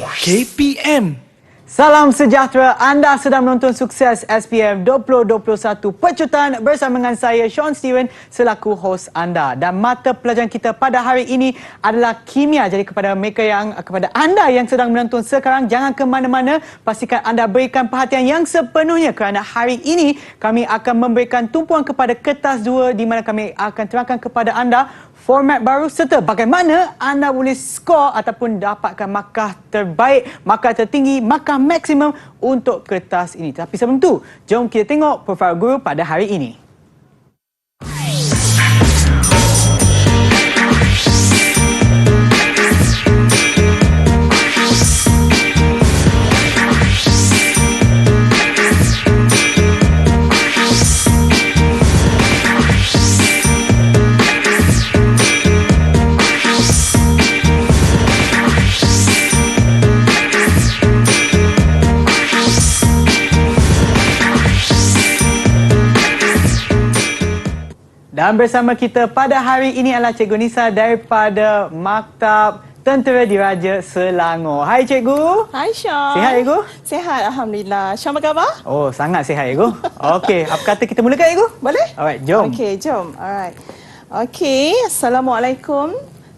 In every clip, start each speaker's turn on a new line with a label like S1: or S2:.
S1: KPM.
S2: Salam sejahtera, anda sedang menonton Sukses SPM 2021 Pecutan bersama dengan saya Sean Steven selaku hos anda. Dan mata pelajaran kita pada hari ini adalah kimia. Jadi kepada anda yang sedang menonton sekarang, jangan ke mana-mana. Pastikan anda berikan perhatian yang sepenuhnya kerana hari ini kami akan memberikan tumpuan kepada kertas 2 di mana kami akan terangkan kepada anda format baru serta bagaimana anda boleh skor ataupun dapatkan markah terbaik, markah tertinggi, markah maksimum untuk kertas ini. Tapi sebelum itu, jom kita tengok profil guru pada hari ini. Dan bersama kita pada hari ini adalah Cikgu Nisa daripada Maktab Tentera Diraja Selangor. Hai Cikgu.
S3: Hai Syam.
S2: Sihat Cikgu?
S3: Sihat, Alhamdulillah. Syam apa khabar?
S2: Oh, sangat sihat Cikgu. Okey, apa kata kita mulakan Cikgu?
S3: Boleh?
S2: Alright, jom.
S3: Okey, jom. Alright. Okey, Assalamualaikum.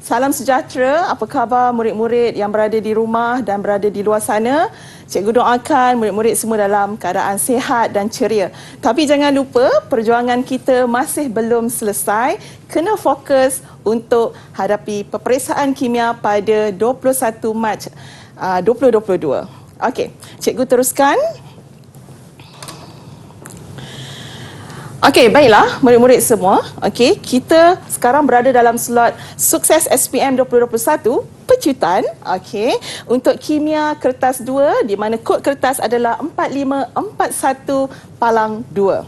S3: Salam sejahtera. Apa khabar murid-murid yang berada di rumah dan berada di luar sana? Cikgu doakan murid-murid semua dalam keadaan sihat dan ceria. Tapi jangan lupa, perjuangan kita masih belum selesai. Kena fokus untuk hadapi peperiksaan kimia pada 21 Mac 2022. Okey, cikgu teruskan. Okey, baiklah murid-murid semua. Okey, kita sekarang berada dalam slot Sukses SPM 2021 Pecutan. Okey, untuk kimia kertas 2 di mana kod kertas adalah 4541-2.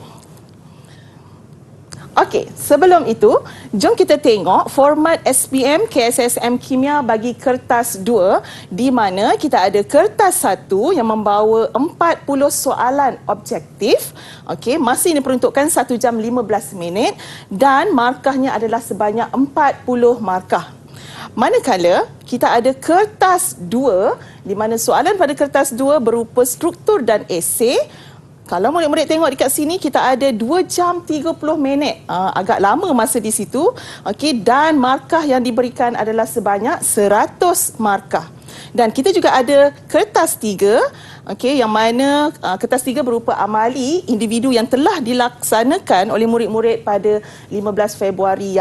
S3: Okey, sebelum itu, jom kita tengok format SPM KSSM Kimia bagi kertas 2 di mana kita ada kertas 1 yang membawa 40 soalan objektif. Okey, masa ini diperuntukkan 1 jam 15 minit dan markahnya adalah sebanyak 40 markah. Manakala kita ada kertas 2 di mana soalan pada kertas 2 berupa struktur dan esei. Kalau murid-murid tengok dekat sini, kita ada 2 jam 30 minit. Agak lama masa di situ. Okey, dan markah yang diberikan adalah sebanyak 100 markah. Dan kita juga ada kertas 3, okey, yang mana kertas 3 berupa amali individu yang telah dilaksanakan oleh murid-murid pada 15 Februari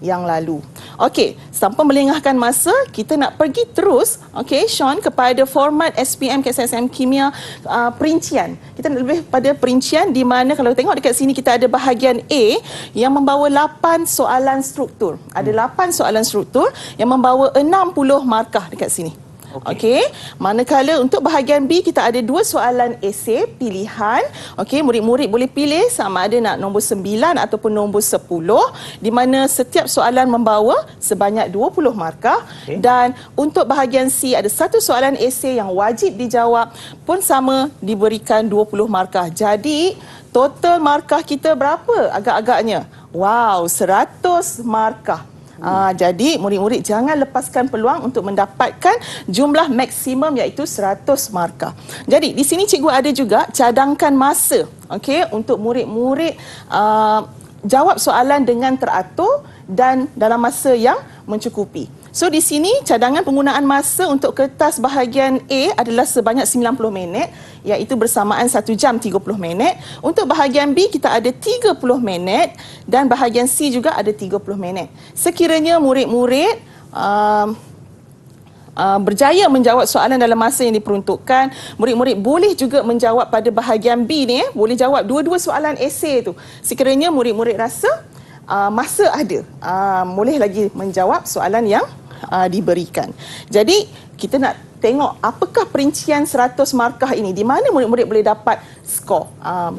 S3: yang lalu. Okey, tanpa melengahkan masa, kita nak pergi terus, okey, Sean, kepada format SPM KSSM Kimia perincian. Kita nak lebih pada perincian di mana kalau tengok dekat sini kita ada bahagian A yang membawa 8 soalan struktur. Ada 8 soalan struktur yang membawa 60 markah dekat sini. Okey. Manakala untuk bahagian B kita ada 2 soalan esei pilihan. Okey, murid-murid boleh pilih sama ada nak nombor 9 ataupun nombor 10 di mana setiap soalan membawa sebanyak 20 markah. Dan untuk bahagian C ada 1 soalan esei yang wajib dijawab pun sama diberikan 20 markah. Jadi total markah kita berapa agak-agaknya? Wow, 100 markah. Jadi murid-murid jangan lepaskan peluang untuk mendapatkan jumlah maksimum iaitu 100 markah. Jadi di sini cikgu ada juga cadangkan masa, okey, untuk murid-murid jawab soalan dengan teratur dan dalam masa yang mencukupi. So di sini cadangan penggunaan masa untuk kertas bahagian A adalah sebanyak 90 minit iaitu bersamaan 1 jam 30 minit. Untuk bahagian B kita ada 30 minit dan bahagian C juga ada 30 minit. Sekiranya murid-murid berjaya menjawab soalan dalam masa yang diperuntukkan, murid-murid boleh juga menjawab pada bahagian B ni, boleh jawab dua-dua soalan esei tu. Sekiranya murid-murid rasa masa ada, boleh lagi menjawab soalan yang diberikan. Jadi kita nak tengok apakah perincian 100 markah ini, di mana murid-murid boleh dapat skor.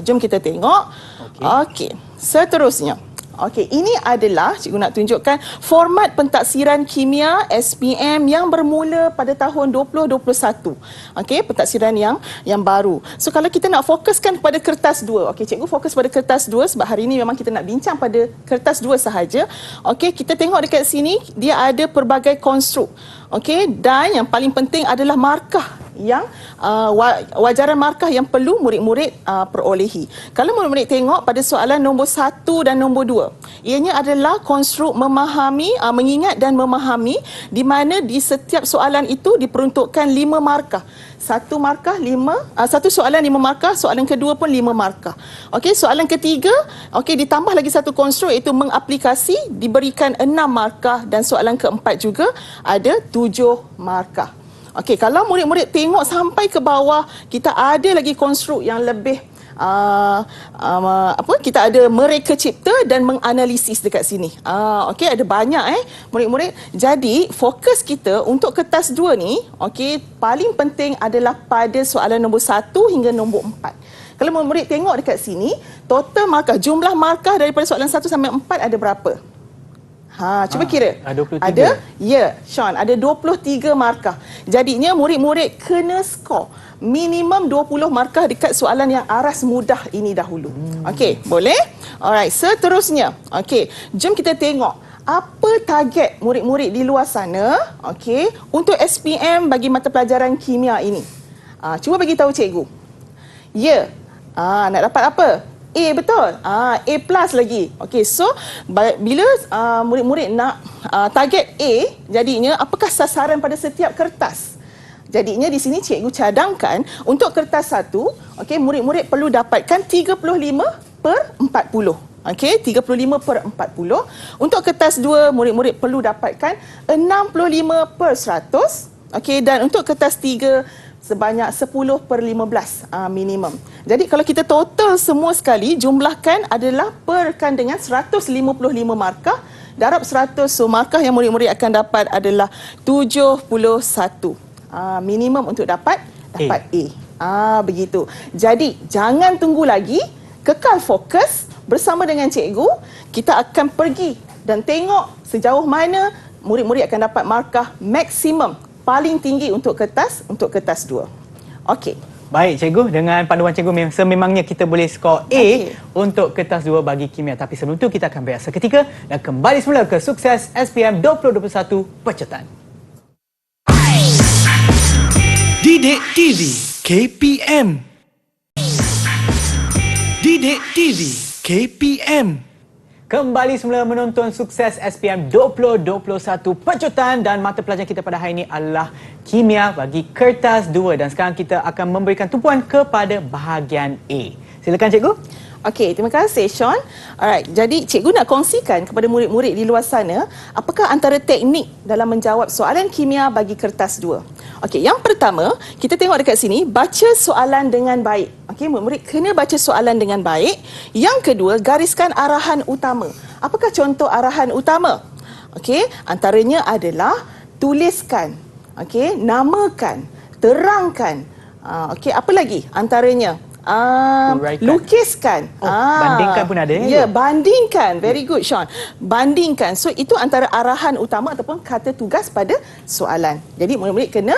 S3: Jom kita tengok. Okey. Seterusnya. Okey, ini adalah cikgu nak tunjukkan format pentaksiran kimia SPM yang bermula pada tahun 2021. Okey, pentaksiran yang baru. So kalau kita nak fokuskan pada kertas 2. Okey, cikgu fokus pada kertas 2 sebab hari ini memang kita nak bincang pada kertas 2 sahaja. Okey, kita tengok dekat sini dia ada pelbagai konstruk. Okey, dan yang paling penting adalah markah yang wajaran markah yang perlu murid-murid perolehi. Kalau murid-murid tengok pada soalan nombor 1 dan nombor 2, ianya adalah konstruk memahami, mengingat dan memahami, di mana di setiap soalan itu diperuntukkan 5 markah. Satu soalan 5 markah, soalan kedua pun 5 markah. Okey, soalan ketiga, okey, ditambah lagi satu konstruk iaitu mengaplikasi, diberikan 6 markah, dan soalan keempat juga ada 7 markah. Okey, kalau murid-murid tengok sampai ke bawah, kita ada lagi konstruk yang lebih kita ada mereka cipta dan menganalisis dekat sini. Okey, ada banyak murid-murid. Jadi fokus kita untuk kertas 2 ni, okey, paling penting adalah pada soalan nombor 1 hingga nombor 4. Kalau murid-murid tengok dekat sini, total markah, jumlah markah daripada soalan 1 sampai 4 ada berapa? Cuba kira.
S2: 23.
S3: Ada, Sean, ada 23 markah. Jadinya murid-murid kena skor minimum 20 markah dekat soalan yang aras mudah ini dahulu. Okey, boleh? Alright, seterusnya. Okey, jom kita tengok apa target murid-murid di luar sana, okey, untuk SPM bagi mata pelajaran kimia ini. Cuba bagi tahu cikgu. Nak dapat apa? A, betul. A plus lagi. Okey, so bila murid-murid nak target A, jadinya apakah sasaran pada setiap kertas? Jadinya di sini cikgu cadangkan untuk kertas 1, okey, murid-murid perlu dapatkan 35/40. Okey, 35/40. Untuk kertas 2, murid-murid perlu dapatkan 65/100. Okey, dan untuk kertas 3 sebanyak 10/15 minimum. Jadi kalau kita total semua sekali, jumlahkan adalah perkan dengan 155 markah, darab 100, so markah yang murid-murid akan dapat adalah 71. Minimum untuk dapat A. Begitu. Jadi jangan tunggu lagi, kekal fokus bersama dengan cikgu. Kita akan pergi dan tengok sejauh mana murid-murid akan dapat markah maksimum paling tinggi untuk kertas 2. Okey.
S2: Baik cikgu, dengan panduan cikgu sememangnya kita boleh skor A untuk kertas 2 bagi kimia. Tapi sebelum itu kita akan berehat seketika dan kembali semula ke Sukses SPM 2021 Pecutan.
S1: Didik TV KPM. Didik TV KPM.
S2: Kembali semula menonton Sukses SPM 2021 Pecutan, dan mata pelajaran kita pada hari ini adalah kimia bagi kertas 2, dan sekarang kita akan memberikan tumpuan kepada bahagian A. Silakan cikgu.
S3: Okey, terima kasih Sean. Alright, jadi cikgu nak kongsikan kepada murid-murid di luar sana apakah antara teknik dalam menjawab soalan kimia bagi kertas 2. Okey, yang pertama, kita tengok dekat sini, baca soalan dengan baik. Okey, murid-murid kena baca soalan dengan baik. Yang kedua, gariskan arahan utama. Apakah contoh arahan utama? Okey, antaranya adalah tuliskan, okey, namakan, terangkan. Okey, apa lagi antaranya? Lukiskan.
S2: Bandingkan pun ada.
S3: Ya, bandingkan. Very good, Sean. Bandingkan. So, itu antara arahan utama ataupun kata tugas pada soalan. Jadi, murid-murid kena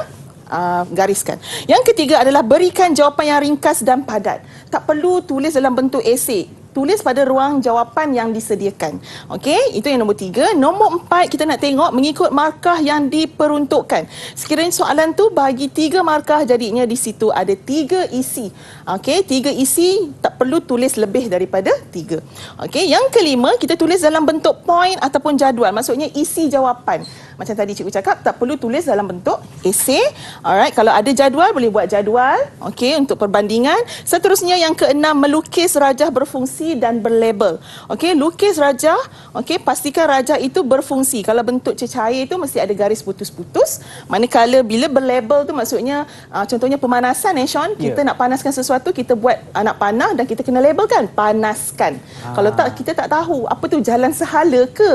S3: gariskan. Yang ketiga adalah berikan jawapan yang ringkas dan padat. Tak perlu tulis dalam bentuk esei. Tulis pada ruang jawapan yang disediakan. Okey, itu yang nombor 3. Nombor 4, kita nak tengok mengikut markah yang diperuntukkan. Sekiranya soalan tu bagi 3 markah, jadinya di situ ada 3 isi. Okey, 3 isi, tak perlu tulis lebih daripada 3. Okey, yang kelima, kita tulis dalam bentuk point ataupun jadual. Maksudnya isi jawapan. Macam tadi cikgu cakap, tak perlu tulis dalam bentuk esei. Alright, kalau ada jadual, boleh buat jadual. Okey, untuk perbandingan. Seterusnya, yang keenam, melukis rajah berfungsi dan berlabel. Okey, lukis rajah. Okey, pastikan rajah itu berfungsi. Kalau bentuk cecair itu mesti ada garis putus-putus. Manakala bila berlabel tu maksudnya contohnya pemanasan Sean, kita nak panaskan sesuatu, kita buat anak panah dan kita kena labelkan, panaskan. Kalau tak, kita tak tahu apa tu jalan sehala ke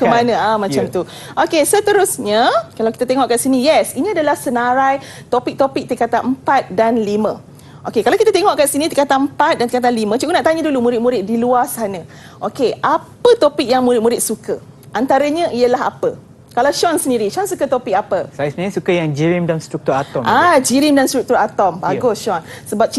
S3: ke mana macam tu. Okey, seterusnya kalau kita tengok kat sini, yes, ini adalah senarai topik-topik tingkatan 4 dan 5. Okey, kalau kita tengok kat sini tingkatan 4 dan tingkatan 5, cikgu nak tanya dulu murid-murid di luar sana. Okey, apa topik yang murid-murid suka? Antaranya ialah apa? Kalau Sean sendiri, Sean suka topik apa?
S2: Saya sebenarnya suka yang jirim dan struktur atom.
S3: Jirim dan struktur atom. Bagus, Sean. Sebab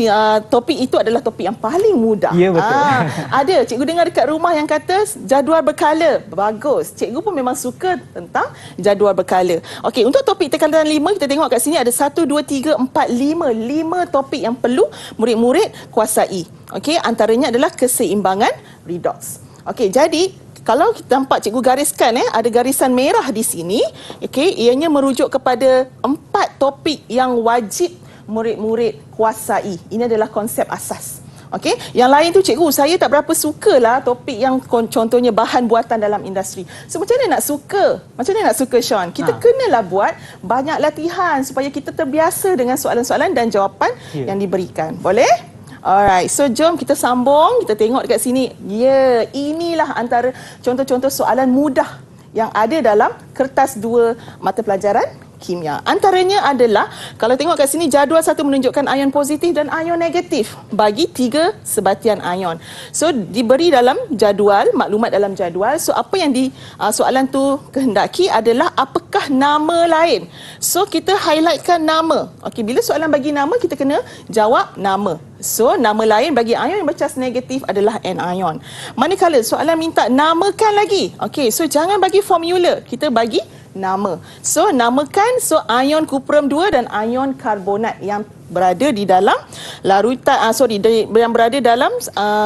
S3: topik itu adalah topik yang paling mudah.
S2: Ya, betul.
S3: Ada, cikgu dengar dekat rumah yang kata jadual berkala. Bagus. Cikgu pun memang suka tentang jadual berkala. Okey, untuk topik tingkatan 5, kita tengok kat sini ada 1, 2, 3, 4, 5. 5 topik yang perlu murid-murid kuasai. Okey, antaranya adalah keseimbangan redox. Okey, jadi kalau kita nampak cikgu gariskan ada garisan merah di sini, okey, ianya merujuk kepada 4 topik yang wajib murid-murid kuasai. Ini adalah konsep asas. Okey, yang lain tu cikgu saya tak berapa sukalah topik yang contohnya bahan buatan dalam industri. So macam mana nak suka? Macam mana nak suka, Sean? Kita kenalah buat banyak latihan supaya kita terbiasa dengan soalan-soalan dan jawapan yang diberikan. Boleh? Alright, so jom kita sambung, kita tengok dekat sini. Inilah antara contoh-contoh soalan mudah yang ada dalam kertas 2 mata pelajaran kimia. Antaranya adalah, kalau tengok kat sini, jadual 1 menunjukkan ion positif dan ion negatif bagi 3 sebatian ion. So diberi dalam jadual, maklumat dalam jadual. So apa yang soalan tu kehendaki adalah apakah nama lain. So kita highlightkan nama. Okey, bila soalan bagi nama, kita kena jawab nama. So, nama lain bagi ion yang bercas negatif adalah anion. Manakala soalan minta namakan lagi. Okey, so jangan bagi formula. Kita bagi nama. So, namakan ion kuprum 2 dan ion karbonat yang berada di dalam larutan, yang berada dalam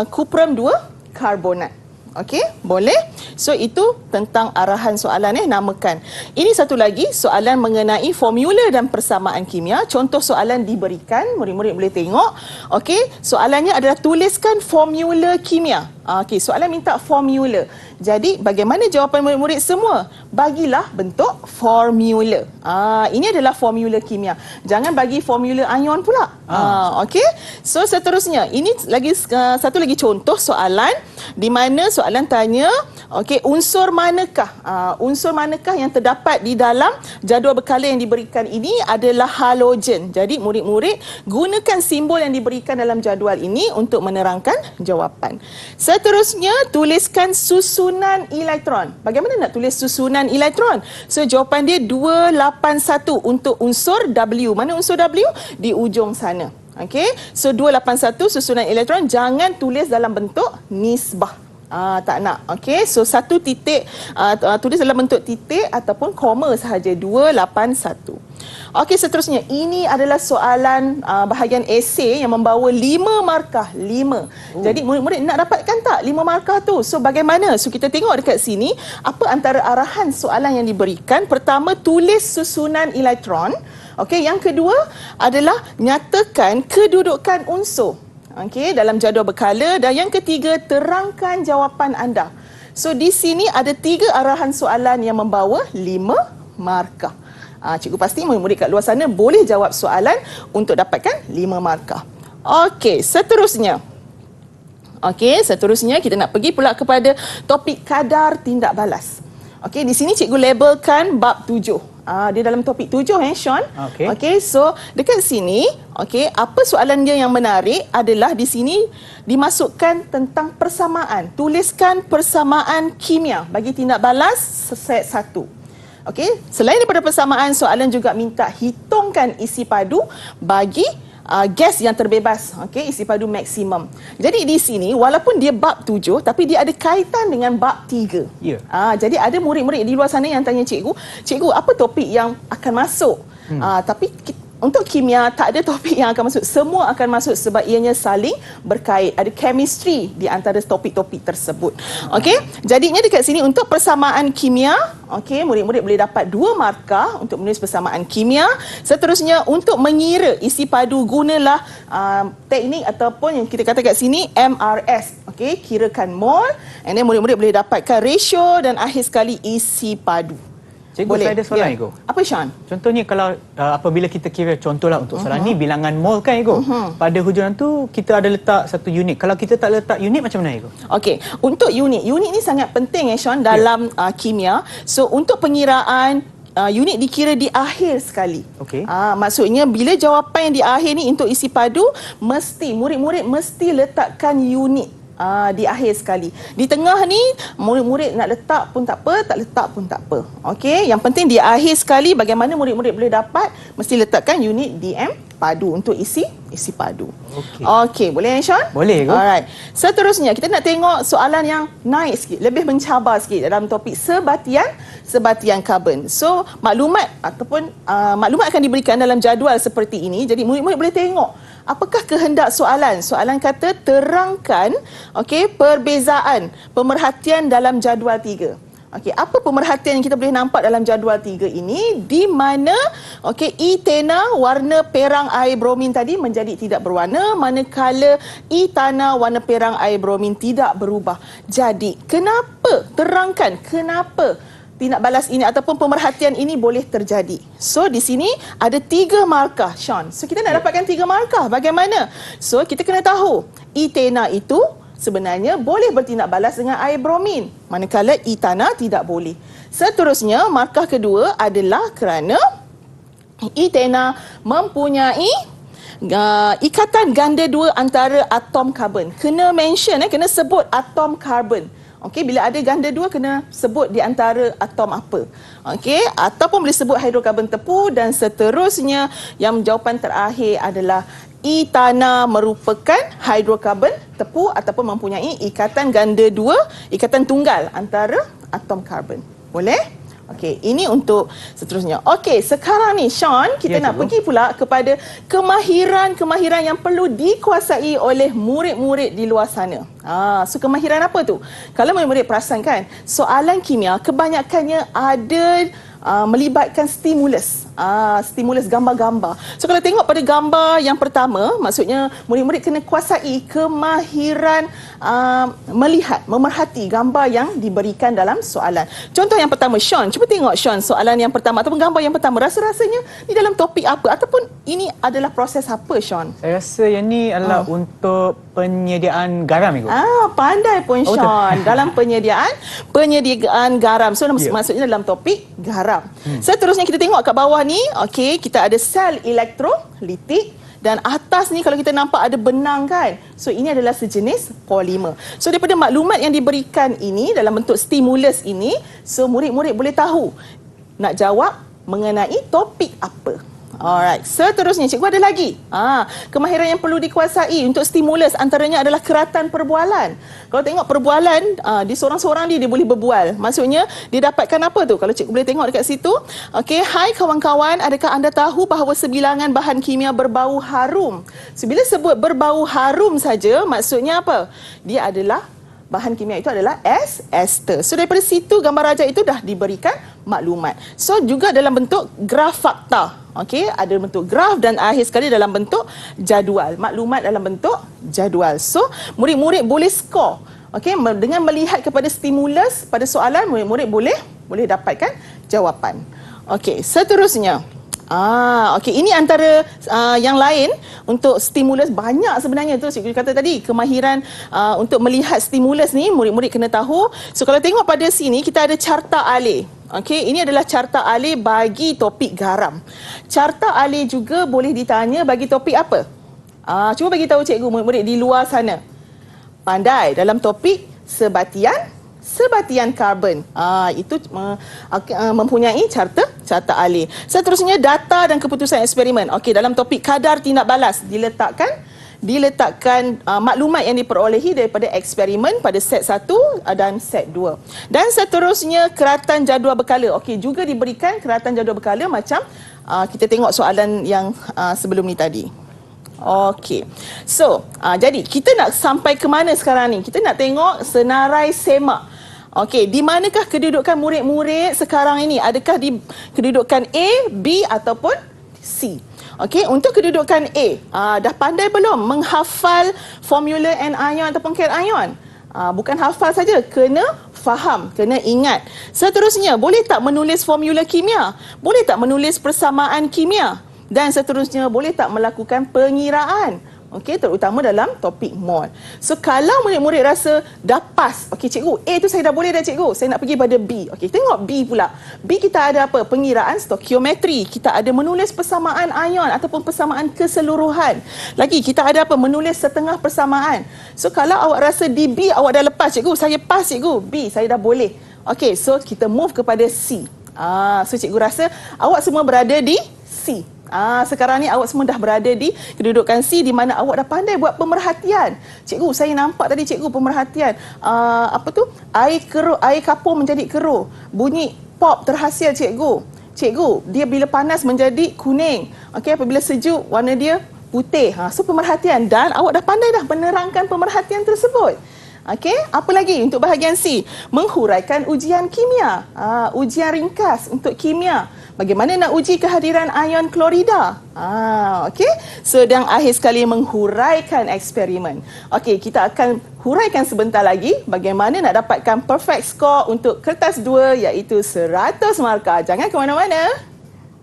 S3: kuprum 2 karbonat. Okey, boleh? So itu tentang arahan soalan namakan. Ini satu lagi soalan mengenai formula dan persamaan kimia. Contoh soalan diberikan, murid-murid boleh tengok. Okey, soalannya adalah tuliskan formula kimia. Okey, soalan minta formula. Jadi bagaimana jawapan murid-murid semua? Bagilah bentuk formula. Ini adalah formula kimia. Jangan bagi formula ion pula. Okey. So seterusnya, ini lagi satu lagi contoh soalan di mana soalan tanya, okey, unsur manakah yang terdapat di dalam jadual berkala yang diberikan ini adalah halogen. Jadi murid-murid gunakan simbol yang diberikan dalam jadual ini untuk menerangkan jawapan. Seterusnya, tuliskan susunan elektron. Bagaimana nak tulis susunan elektron? So jawapan dia 281 untuk unsur W. Mana unsur W? Di ujung sana. Okey. So 281 susunan elektron, jangan tulis dalam bentuk nisbah. Tak nak. Okey. So satu titik, tulis dalam bentuk titik ataupun koma sahaja. 281. Okey, seterusnya. Ini adalah soalan bahagian esei yang membawa 5 markah. 5. Jadi murid-murid nak dapatkan tak 5 markah tu? So bagaimana? So kita tengok dekat sini apa antara arahan soalan yang diberikan. Pertama, tulis susunan elektron. Okey, yang kedua adalah nyatakan kedudukan unsur. Okey, dalam jadual berkala. Dan yang ketiga, terangkan jawapan anda. So di sini ada 3 arahan soalan yang membawa 5 markah. Cikgu pasti murid-murid kat luar sana boleh jawab soalan untuk dapatkan 5 markah. Okey, seterusnya. Seterusnya kita nak pergi pula kepada topik kadar tindak balas. Okey, di sini cikgu labelkan bab 7. Dia dalam topik 7 Sean. Okey, so dekat sini, okey, apa soalan dia yang menarik adalah di sini dimasukkan tentang persamaan. Tuliskan persamaan kimia bagi tindak balas set 1. Okey, selain daripada persamaan, soalan juga minta hitungkan isi padu bagi gas yang terbebas, okey, isi padu maksimum. Jadi di sini walaupun dia bab 7 tapi dia ada kaitan dengan bab 3. Jadi ada murid-murid di luar sana yang tanya cikgu apa topik yang akan masuk? Tapi untuk kimia tak ada topik yang akan masuk. Semua akan masuk sebab ianya saling berkait. Ada chemistry di antara topik-topik tersebut. Okey, jadinya dekat sini untuk persamaan kimia, okey, murid-murid boleh dapat 2 markah untuk menulis persamaan kimia. Seterusnya, untuk mengira isi padu, gunalah teknik ataupun yang kita kata kat sini MRS. Okey, kirakan mol, and then murid-murid boleh dapatkan ratio dan akhir sekali isi padu.
S2: Cikgu, saya ada soalan, Cikgu.
S3: Apa, Sean?
S2: Contohnya kalau apabila kita kira, contohlah untuk soalan ni bilangan mol kan, Cikgu. Pada hujung tu kita ada letak satu unit. Kalau kita tak letak unit, macam mana, Cikgu?
S3: Okey, untuk unit ni sangat penting Sean dalam kimia. So untuk pengiraan unit dikira di akhir sekali.
S2: Okey.
S3: Maksudnya bila jawapan yang di akhir ni untuk isi padu, mesti murid-murid mesti letakkan unit di akhir sekali. Di tengah ni murid-murid nak letak pun tak apa, tak letak pun tak apa. Okey, yang penting di akhir sekali bagaimana murid-murid boleh dapat, mesti letakkan unit DM padu untuk isi padu. Okey, boleh Sean?
S2: Boleh ke?
S3: Alright. Seterusnya kita nak tengok soalan yang naik sikit, lebih mencabar sikit dalam topik sebatian karbon. So, maklumat akan diberikan dalam jadual seperti ini. Jadi murid-murid boleh tengok apakah kehendak soalan. Soalan kata terangkan perbezaan pemerhatian dalam jadual 3. Okey, apa pemerhatian yang kita boleh nampak dalam jadual 3 ini, di mana etana warna perang air bromin tadi menjadi tidak berwarna, manakala etana warna perang air bromin tidak berubah. Jadi, terangkan kenapa tindak balas ini ataupun pemerhatian ini boleh terjadi. So, di sini ada 3 markah, Sean. So, kita nak dapatkan 3 markah. Bagaimana? So, kita kena tahu etana itu sebenarnya boleh bertindak balas dengan air bromin, manakala etana tidak boleh. Seterusnya, markah kedua adalah kerana etana mempunyai ikatan ganda 2 antara atom karbon. Kena mention, kena sebut atom karbon. Okey, bila ada ganda 2 kena sebut di antara atom apa. Okey, ataupun boleh sebut hidrokarbon tepu, dan seterusnya yang jawapan terakhir adalah etana merupakan hidrokarbon tepu ataupun mempunyai ikatan ganda 2, ikatan tunggal antara atom karbon. Boleh? Okey, ini untuk seterusnya. Okey, sekarang ni Sean, kita nak pergi pula kepada kemahiran-kemahiran yang perlu dikuasai oleh murid-murid di luar sana. So kemahiran apa tu? Kalau murid-murid perasan kan, soalan kimia kebanyakannya ada melibatkan stimulus. Stimulus gambar-gambar. So kalau tengok pada gambar yang pertama, maksudnya murid-murid kena kuasai kemahiran melihat, memerhati gambar yang diberikan dalam soalan. Contoh yang pertama, Sean, cuba tengok Sean soalan yang pertama ataupun gambar yang pertama. Rasa-rasanya di dalam topik apa ataupun ini adalah proses apa, Sean?
S2: Saya rasa yang ni adalah untuk penyediaan garam itu.
S3: Pandai pun Sean. Dalam penyediaan garam. So maksudnya dalam topik garam. Seterusnya kita tengok kat bawah ni, kita ada sel elektrolitik, dan atas ni kalau kita nampak ada benang kan. So ini adalah sejenis polimer. So daripada maklumat yang diberikan ini dalam bentuk stimulus ini, so murid-murid boleh tahu nak jawab mengenai topik apa. Alright, seterusnya cikgu ada lagi. Kemahiran yang perlu dikuasai untuk stimulus antaranya adalah keratan perbualan. Kalau tengok perbualan, di seorang-seorang dia boleh berbual. Maksudnya dia dapatkan apa tu? Kalau cikgu boleh tengok dekat situ. Hai kawan-kawan, adakah anda tahu bahawa sebilangan bahan kimia berbau harum? So, bila sebut berbau harum saja, maksudnya apa? Dia adalah bahan kimia itu adalah ester. So daripada situ gambar raja itu dah diberikan maklumat. So juga dalam bentuk graf fakta. Ada bentuk graf dan akhir sekali dalam bentuk jadual. Maklumat dalam bentuk jadual. So murid-murid boleh skor. Dengan melihat kepada stimulus pada soalan, murid-murid boleh dapatkan jawapan. Seterusnya. Ini antara yang lain untuk stimulus. Banyak sebenarnya tu cikgu kata tadi, kemahiran untuk melihat stimulus ni murid-murid kena tahu. So kalau tengok pada sini kita ada carta alih. Ini adalah carta alih bagi topik garam. Carta alih juga boleh ditanya bagi topik apa? Cuba bagi tahu cikgu, murid-murid di luar sana. Pandai dalam topik sebatian karbon. Itu mempunyai carta alih. Seterusnya data dan keputusan eksperimen. Dalam topik kadar tindak balas diletakkan maklumat yang diperolehi daripada eksperimen pada set 1 dan set 2. Dan seterusnya keratan jadual berkala. Juga diberikan keratan jadual berkala macam kita tengok soalan yang sebelum ni tadi. So, jadi kita nak sampai ke mana sekarang ni? Kita nak tengok senarai semak. Di manakah kedudukan murid-murid sekarang ini? Adakah di kedudukan A, B ataupun C? Untuk kedudukan A, dah pandai belum menghafal formula anion ataupun cation? Bukan hafal saja, kena faham, kena ingat. Seterusnya, boleh tak menulis formula kimia? Boleh tak menulis persamaan kimia? Dan seterusnya, boleh tak melakukan pengiraan? Okey, terutama dalam topik mol. So kalau murid-murid rasa dah pas, okey cikgu, A tu saya dah boleh dah cikgu, saya nak pergi pada B. Okey, tengok B pula. B kita ada apa? Pengiraan stokiometri. Kita ada menulis persamaan ion ataupun persamaan keseluruhan. Lagi kita ada apa? Menulis setengah persamaan. So kalau awak rasa di B awak dah lepas, cikgu, saya pas cikgu. B saya dah boleh. Okey, so kita move kepada C. So cikgu rasa awak semua berada di C. Sekarang ni awak semua dah berada di kedudukan C di mana awak dah pandai buat pemerhatian. Cikgu, saya nampak tadi cikgu pemerhatian. Apa tu? Air kapur menjadi keruh. Bunyi pop terhasil cikgu. Cikgu, dia bila panas menjadi kuning. Okey, apabila sejuk warna dia putih. So pemerhatian dan awak dah pandai dah menerangkan pemerhatian tersebut. Okey, apa lagi untuk bahagian C? Menghuraikan ujian kimia. Ujian ringkas untuk kimia. Bagaimana nak uji kehadiran ion klorida? Okey. So dan akhir sekali menghuraikan eksperimen. Okey, kita akan huraikan sebentar lagi bagaimana nak dapatkan perfect score untuk kertas 2 iaitu 100 markah. Jangan ke mana-mana.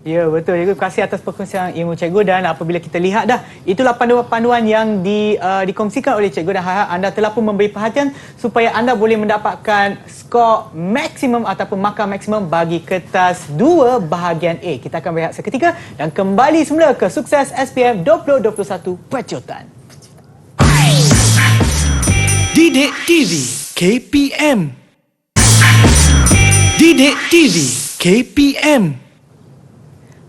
S2: Ya, betul cikgu. Terima kasih atas perkongsian ilmu cikgu dan apabila kita lihat dah, itulah panduan-panduan yang dikongsikan oleh cikgu dan harap anda telah pun memberi perhatian supaya anda boleh mendapatkan skor maksimum ataupun markah maksimum bagi kertas 2 bahagian A. Kita akan berehat seketika dan kembali semula ke Sukses SPM 2021 Pecutan.
S1: Didik TV KPM. Didik TV KPM.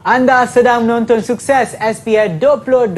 S2: Anda sedang menonton Sukses SPM 2021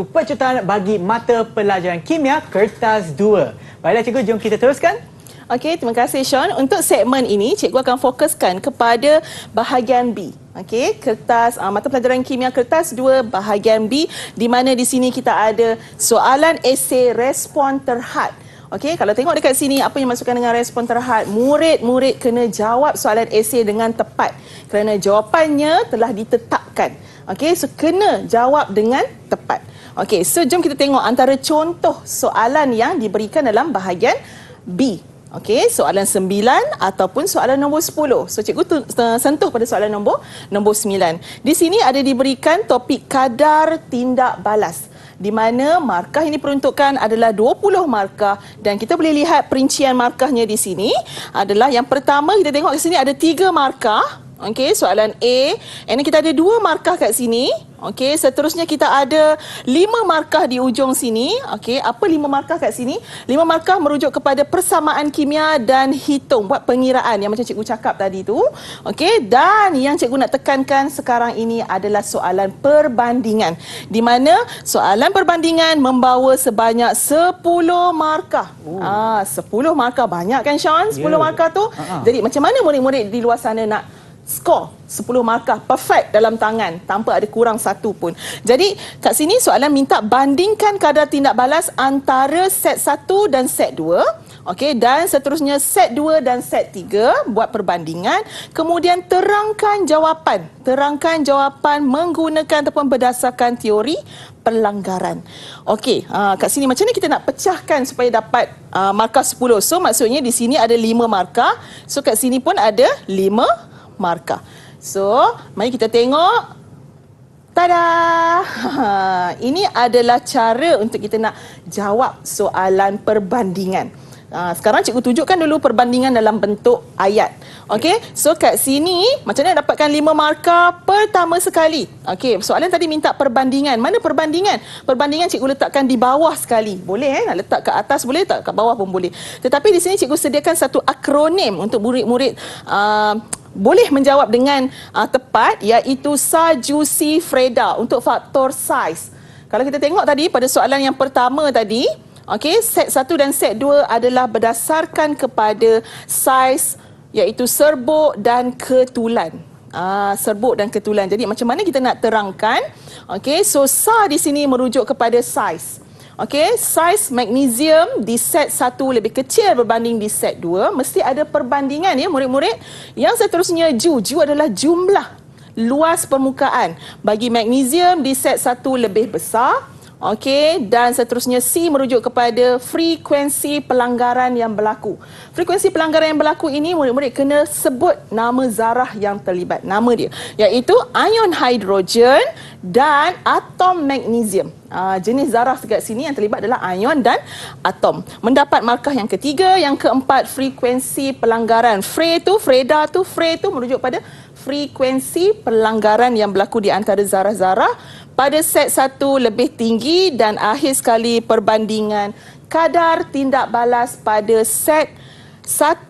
S2: Pecutan bagi mata pelajaran kimia kertas 2. Baiklah cikgu, jom kita teruskan.
S3: Okey, terima kasih Sean. Untuk segmen ini, cikgu akan fokuskan kepada bahagian B. Okey, kertas mata pelajaran kimia kertas 2 bahagian B di mana di sini kita ada soalan esei respon terhad. Okey, kalau tengok dekat sini apa yang masukkan dengan respon terhad, murid-murid kena jawab soalan esei dengan tepat kerana jawapannya telah ditetapkan. Okey, so kena jawab dengan tepat. Okey, so jom kita tengok antara contoh soalan yang diberikan dalam bahagian B. Okey, soalan 9 ataupun soalan nombor 10. So cikgu sentuh pada soalan nombor 9. Di sini ada diberikan topik kadar tindak balas, di mana markah ini peruntukan adalah 20 markah dan kita boleh lihat perincian markahnya di sini adalah yang pertama kita tengok di sini ada 3 markah. Okey, soalan A. And kita ada 2 markah kat sini. Okey, seterusnya kita ada 5 markah di ujung sini. Okey, apa 5 markah kat sini? 5 markah merujuk kepada persamaan kimia dan hitung, buat pengiraan yang macam cikgu cakap tadi tu. Okey, dan yang cikgu nak tekankan sekarang ini adalah soalan perbandingan, di mana soalan perbandingan membawa sebanyak 10 markah. 10 markah banyak kan Sean? 10 markah tu. Jadi macam mana murid-murid di luar sana nak skor 10 markah perfect dalam tangan tanpa ada kurang satu pun. Jadi kat sini soalan minta bandingkan kadar tindak balas antara set 1 dan set 2. Okey, dan seterusnya set 2 dan set 3 buat perbandingan. Kemudian terangkan jawapan menggunakan ataupun berdasarkan teori pelanggaran. Okey, kat sini macam mana kita nak pecahkan supaya dapat markah 10. So maksudnya di sini ada 5 markah. So kat sini pun ada 5 markah. So, mari kita tengok. Tada! Ini adalah cara untuk kita nak jawab soalan perbandingan. Sekarang cikgu tunjukkan dulu perbandingan dalam bentuk ayat. Okey, so kat sini macam mana dapatkan 5 markah? Pertama sekali. Okey, soalan tadi minta perbandingan. Mana perbandingan? Perbandingan cikgu letakkan di bawah sekali. Boleh nak letak ke atas boleh, letak kat bawah pun boleh. Tetapi di sini cikgu sediakan satu akronim untuk murid-murid boleh menjawab dengan tepat, iaitu Sa-Ju-Si-Fre-Da untuk faktor size. Kalau kita tengok tadi pada soalan yang pertama tadi, okey, set 1 dan set 2 adalah berdasarkan kepada saiz, iaitu serbuk dan ketulan. Serbuk dan ketulan. Jadi macam mana kita nak terangkan? Okey, so Sa di sini merujuk kepada saiz. Okey, saiz magnesium di set 1 lebih kecil berbanding di set 2. Mesti ada perbandingan ya murid-murid. Yang seterusnya Ju adalah jumlah luas permukaan. Bagi magnesium di set 1 lebih besar. Okey, dan seterusnya C merujuk kepada frekuensi pelanggaran yang berlaku. Frekuensi pelanggaran yang berlaku ini murid-murid kena sebut nama zarah yang terlibat, nama dia, iaitu ion hidrogen dan atom magnesium. Jenis zarah dekat sini yang terlibat adalah ion dan atom. Mendapat markah yang ketiga. Yang keempat, frekuensi pelanggaran. Frey tu merujuk pada frekuensi pelanggaran yang berlaku di antara zarah-zarah pada set 1 lebih tinggi, dan akhir sekali perbandingan kadar tindak balas pada set 1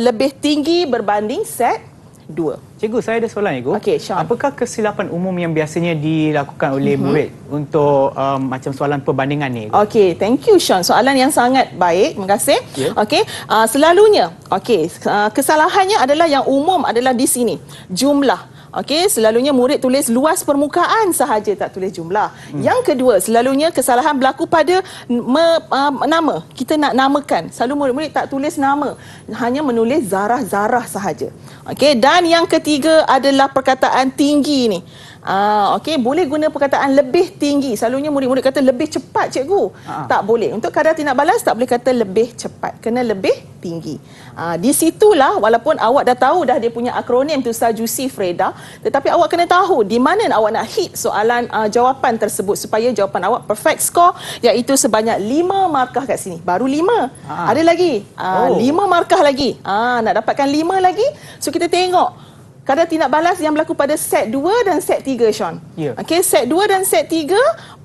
S3: lebih tinggi berbanding set 2.
S2: Cikgu, saya ada soalan, Cikgu.
S3: Okey, Sean.
S2: Apakah kesilapan umum yang biasanya dilakukan oleh murid untuk macam soalan perbandingan ni, Cikgu?
S3: Okey, thank you Sean. Soalan yang sangat baik. Terima kasih.
S2: Ya.
S3: Okey, selalunya kesalahannya adalah yang umum adalah di sini. Jumlah. Okey, selalunya murid tulis luas permukaan sahaja, tak tulis jumlah. Yang kedua, selalunya kesalahan berlaku pada nama. Kita nak namakan. Selalu murid-murid tak tulis nama, hanya menulis zarah-zarah sahaja. Okey, dan yang ketiga adalah perkataan tinggi ni. Okey, boleh guna perkataan lebih tinggi. Selalunya murid-murid kata lebih cepat, cikgu. Tak boleh. Untuk kadar tindak balas tak boleh kata lebih cepat, kena lebih tinggi. Di situlah, walaupun awak dah tahu dah dia punya akronim tu Sajusi Freda, tetapi awak kena tahu di mana awak nak hit soalan jawapan tersebut supaya jawapan awak perfect score, iaitu sebanyak 5 markah kat sini. Baru 5. Ada lagi 5 markah lagi. Nak dapatkan 5 lagi. So kita tengok kadar tindak balas yang berlaku pada set 2 dan set 3, Sean.
S2: Ya.
S3: Okey, set 2 dan set 3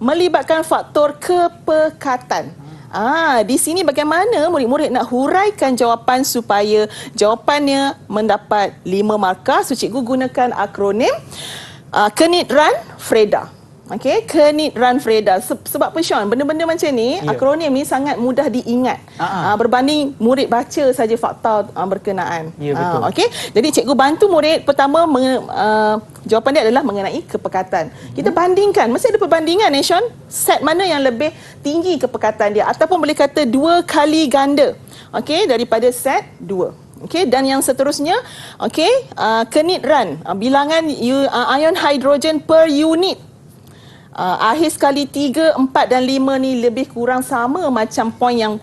S3: melibatkan faktor kepekatan. Di sini bagaimana murid-murid nak huraikan jawapan supaya jawapannya mendapat 5 markah. So cikgu gunakan akronim Knight-Ran-Freda. Okey, Knight-Ran-Freda. Sebab apa, Sean? Benda-benda macam ni, akronim ni sangat mudah diingat. Berbanding murid baca saja fakta berkenaan.
S2: Ya, betul.
S3: Okey, jadi cikgu bantu murid. Pertama, jawapan dia adalah mengenai kepekatan. Kita bandingkan, mesti ada perbandingan, Sean. Set mana yang lebih tinggi kepekatan dia, ataupun boleh kata 2 kali ganda, okey, daripada set 2. Okey, dan yang seterusnya, okey, Knight-Ran, bilangan ion hidrogen per unit. Akhir sekali 3, 4 dan 5 ni lebih kurang sama macam poin yang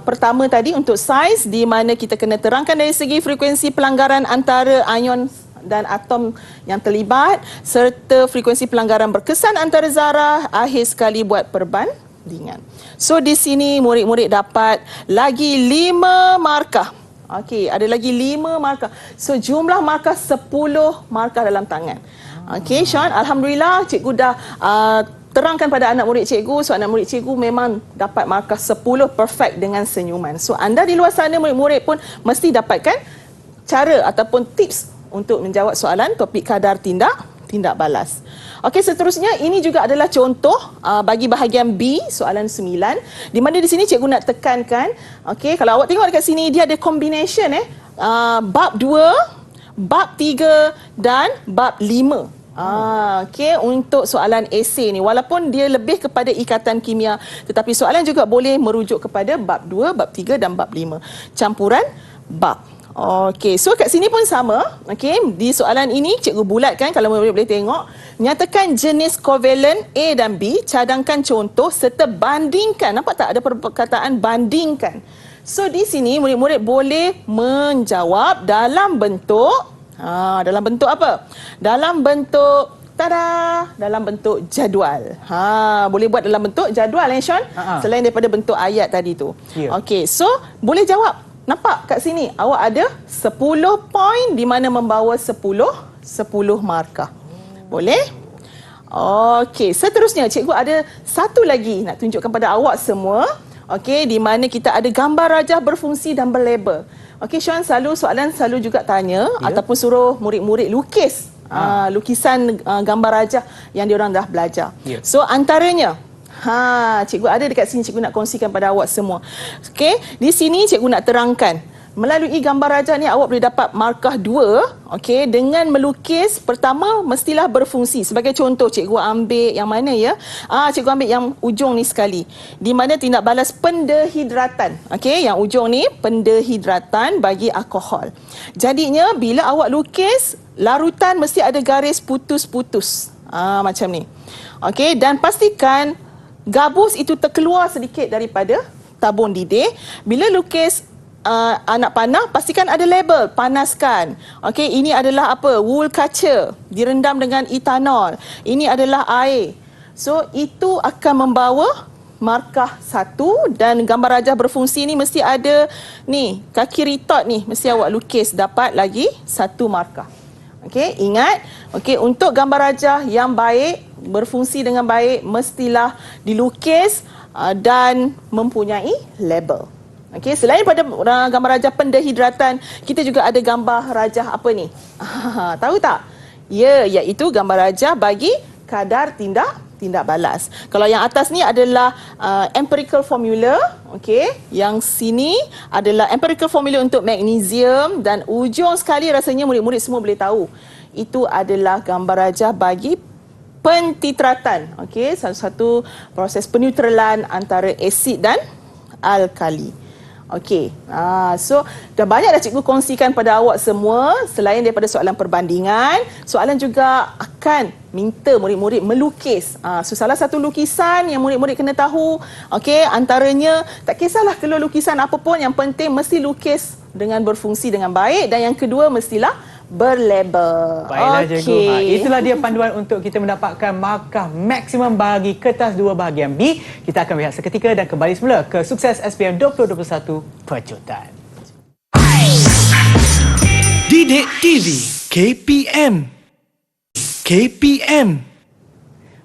S3: pertama tadi untuk saiz, di mana kita kena terangkan dari segi frekuensi pelanggaran antara ion dan atom yang terlibat, serta frekuensi pelanggaran berkesan antara zarah. Akhir sekali buat perbandingan. So di sini murid-murid dapat lagi 5 markah. Okey, ada lagi 5 markah. So jumlah markah 10 markah dalam tangan. Okey, Sean, alhamdulillah cikgu dah terangkan pada anak murid cikgu. So anak murid cikgu memang dapat markah 10 perfect dengan senyuman. So anda di luar sana, murid-murid pun mesti dapatkan cara ataupun tips untuk menjawab soalan topik kadar tindak balas. Okey, seterusnya ini juga adalah contoh bagi bahagian B, soalan 9, di mana di sini cikgu nak tekankan, okey, kalau awak tengok dekat sini dia ada combination bab 2, bab 3 dan bab 5. Okey, untuk soalan esei ni, walaupun dia lebih kepada ikatan kimia, tetapi soalan juga boleh merujuk kepada bab 2, bab 3 dan bab 5. Campuran bab. Okey, so kat sini pun sama. Okey, di soalan ini cikgu bulatkan, kalau murid boleh tengok, nyatakan jenis kovalen A dan B, cadangkan contoh serta bandingkan. Nampak tak ada perkataan bandingkan? So di sini murid-murid boleh menjawab dalam bentuk apa? Dalam bentuk dalam bentuk jadual. Boleh buat dalam bentuk jadual, Sean. Selain daripada bentuk ayat tadi tu.
S2: Yeah.
S3: Okey, so boleh jawab. Nampak kat sini awak ada 10 poin di mana membawa 10 markah. Boleh? Okey, seterusnya cikgu ada satu lagi nak tunjukkan pada awak semua. Okey, di mana kita ada gambar rajah berfungsi dan berlabel. Okey, Sean, soalan selalu juga tanya ataupun suruh murid-murid lukis lukisan gambar rajah yang diorang dah belajar. So antaranya cikgu ada dekat sini, cikgu nak kongsikan pada awak semua. Okey, di sini cikgu nak terangkan. Melalui gambar rajah ni awak boleh dapat markah 2, okey, dengan melukis. Pertama mestilah berfungsi. Sebagai contoh cikgu ambil yang mana ya? Cikgu ambil yang ujung ni sekali. Di mana tindak balas pendehidratan. Okey, yang ujung ni pendehidratan bagi alkohol. Jadinya bila awak lukis, larutan mesti ada garis putus-putus. Macam ni. Okey, dan pastikan gabus itu terkeluar sedikit daripada tabung didih. Bila lukis anak panah, pastikan ada label, panaskan. Okey, ini adalah apa? Wool kaca, direndam dengan etanol. Ini adalah air. So, itu akan membawa markah satu, dan gambar rajah berfungsi ni mesti ada ni, kaki retort ni mesti awak lukis, dapat lagi satu markah. Okey, ingat, okey, untuk gambar rajah yang baik, berfungsi dengan baik, mestilah dilukis dan mempunyai label. Okey, selain pada gambar rajah pendehidratan, kita juga ada gambar rajah apa ni? Tahu tak? Ya, iaitu gambar rajah bagi kadar tindak balas. Kalau yang atas ni adalah empirical formula, okey. Yang sini adalah empirical formula untuk magnesium, dan ujung sekali rasanya murid-murid semua boleh tahu. Itu adalah gambar rajah bagi pentitratan, okey, satu proses peneutralan antara asid dan alkali. Okey, so dah banyak dah cikgu kongsikan pada awak semua. Selain daripada soalan perbandingan, soalan juga akan minta murid-murid melukis. So salah satu lukisan yang murid-murid kena tahu, okey, antaranya tak kisahlah keluar lukisan apa pun, yang penting mesti lukis dengan berfungsi dengan baik, dan yang kedua mestilah berlabel.
S2: Baiklah cikgu. Itulah dia panduan untuk kita mendapatkan markah maksimum bagi kertas 2 bahagian B. Kita akan berehat seketika dan kembali semula ke Sukses SPM 2021 Pecutan.
S1: Didik TV KPM. KPM.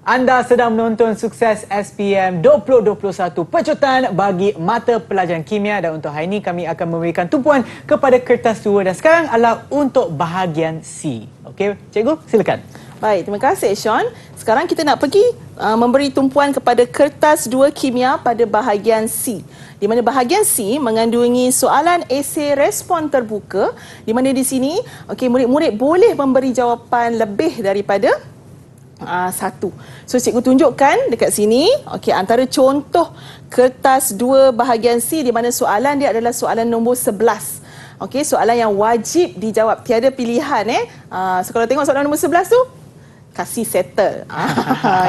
S2: Anda sedang menonton Sukses SPM 2021 Pecutan bagi mata pelajaran kimia, dan untuk hari ini kami akan memberikan tumpuan kepada kertas 2, dan sekarang adalah untuk bahagian C. Okey, cikgu silakan.
S3: Baik, terima kasih Sean. Sekarang kita nak pergi memberi tumpuan kepada kertas 2 kimia pada bahagian C. Di mana bahagian C mengandungi soalan esei respon terbuka, di mana di sini okey, murid-murid boleh memberi jawapan lebih daripada satu. So cikgu tunjukkan dekat sini, okey, antara contoh kertas 2 bahagian C di mana soalan dia adalah soalan nombor 11. Okey, soalan yang wajib dijawab, tiada pilihan so kalau tengok soalan nombor 11 tu, kasih settle.